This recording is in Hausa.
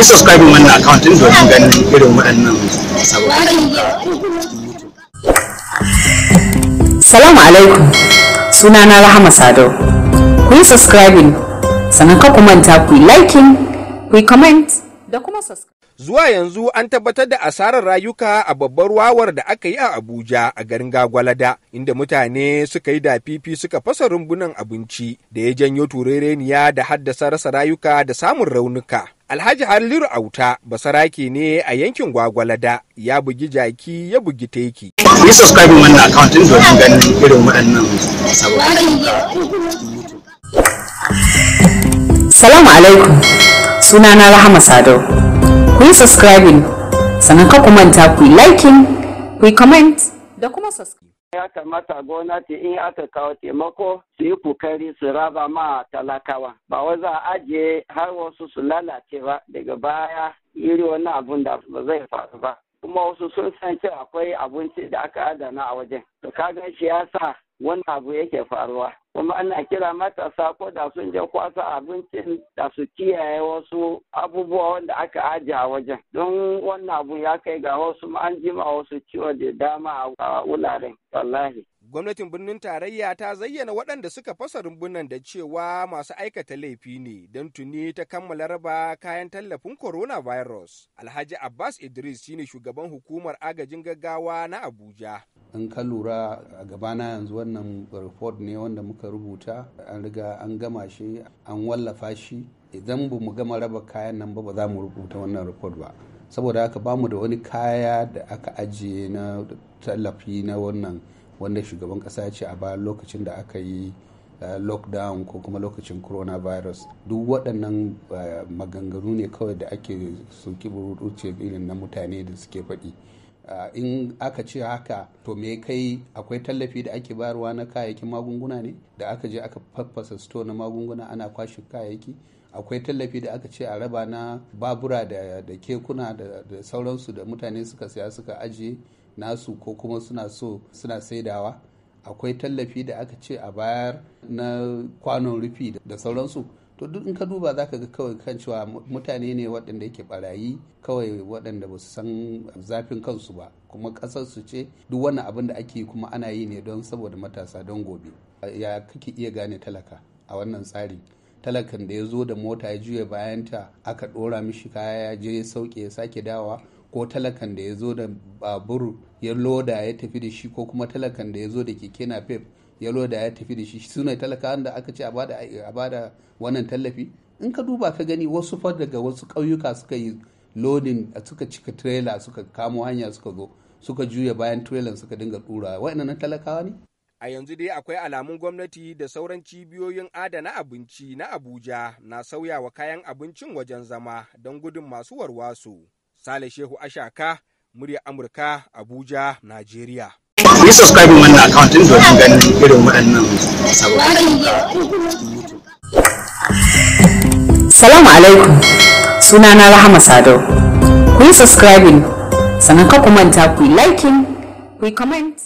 yi subscribe wannan account din domin ganin irin waɗannan sababbin. Salamu alaikum, sunana Rahama Sadau. Ku yi subscribing, sannan ka ku manta ku yi liking, ku yi comment da kuma subscribe. Zuwa yanzu an tabbatar da asarar rayuka a babbar wawar da aka yi a Abuja a garin Gwagwalada, inda mutane suka yi dafifi suka fasa rumbunan abinci da ya janyo turereniya da haddasa rasa rayuka da samun raunuka. Alhaji Haliru Auta basarake ne a yankin Gwagwalada, ya bugi jaki ya bugi teki. Ku yi subscribe wannan account din domin ganin irin waɗannan sababbin. Salamu alaikum, sunana Rahama Sadau. Ku yi subscribing, sannan ka ku manta ku yi liking, ku yi comment da kuma subscribe. Ya kamata gwamnati in aka kawo taimako su yi kokari su raba ma talakawa. Ba wai za a ajiye har wasu su lalace ba daga baya iri wannan abun da ba zai faru ba. Kuma wasu sun san cewa akwai abinci da aka adana a wajen. To kaga shi ya sa wannan abu yake faruwa. Kuma ana kira matasa ko da sun je kwasa abincin da su kiyaye wasu abubuwa wanda aka ajiye a wajen. Don wannan abu ya kai ga wasu an jima wasu ciwo da dama a wuraren. Wallahi. Gwamnatin birnin tarayya ta zayyana waɗanda suka fasa rumbunan da cewa masu aikata laifi ne don tuni ta kammala raba kayan tallafin coronavirus. Alhaji Abbas Idris shine shugaban hukumar agajin gaggawa na Abuja. In ka lura a gabana yanzu wannan report ne wanda muka rubuta, an riga an gama shi, an wallafa shi. Idan ba mu gama raba kayan nan ba za mu rubuta wannan report ba. Saboda haka bamu da wani kaya da aka ajiye na tallafi na wannan wanda shugaban kasa ya ce a bayan lokacin da aka yi lockdown ko kuma lokacin coronavirus. Duk waɗannan maganganu ne kawai da ake soki burutuce irin na mutane da suke faɗi. In aka ce haka to me kai akwai tallafi da ake bayarwa na kayayyakin magunguna ne da aka je aka faffasa store na magunguna ana kwashe kayayyaki. Akwai tallafi da aka ce a raba na babura da kekuna da sauransu da mutane suka saya suka ajiye nasu ko kuma suna saidawa. Akwai tallafi da aka ce a bayar na kwanon rufi da sauransu. To duk in ka duba za ka ga kawai kan cewa mutane ne waɗanda yake barayi kawai waɗanda ba su san zafin kansu ba, kuma ƙasar su ce duk wannan abin da ake kuma ana yi ne don saboda matasa don gobe. Ya kake iya gane talaka a wannan tsari? Talakan da ya zo da mota ya juya bayanta aka ɗora mishi kaya ya je ya sauke ya sake dawa, ko talakan da ya zo da babur ya loda ya tafi da shi, ko kuma talakan da ya zo da keke napep ya loda ya tafi da shi, su ne talakawan da aka ce a bada wannan tallafi. In ka duba ka gani wasu fa daga wasu ƙauyuka suka yi loading, suka cika trailer suka kamo hanya suka zo suka juya bayan trailer suka dinga ɗura. Waɗannan talakawa ne? A yanzu dai akwai alamun gwamnati da sauran cibiyoyin adana abinci na Abuja na sauyawa kayan abincin wajen zama don gudun masu warwaso. Sale Shehu Ashaka, murya Amurka, Abuja, Najeriya. Ku yi subscribe wannan account din domin ganin irin waɗannan sababbin. Salamu alaikum, sunana Rahama Sadau. Ku yi subscribing, sannan ka ku manta ku yi liking, ku yi comment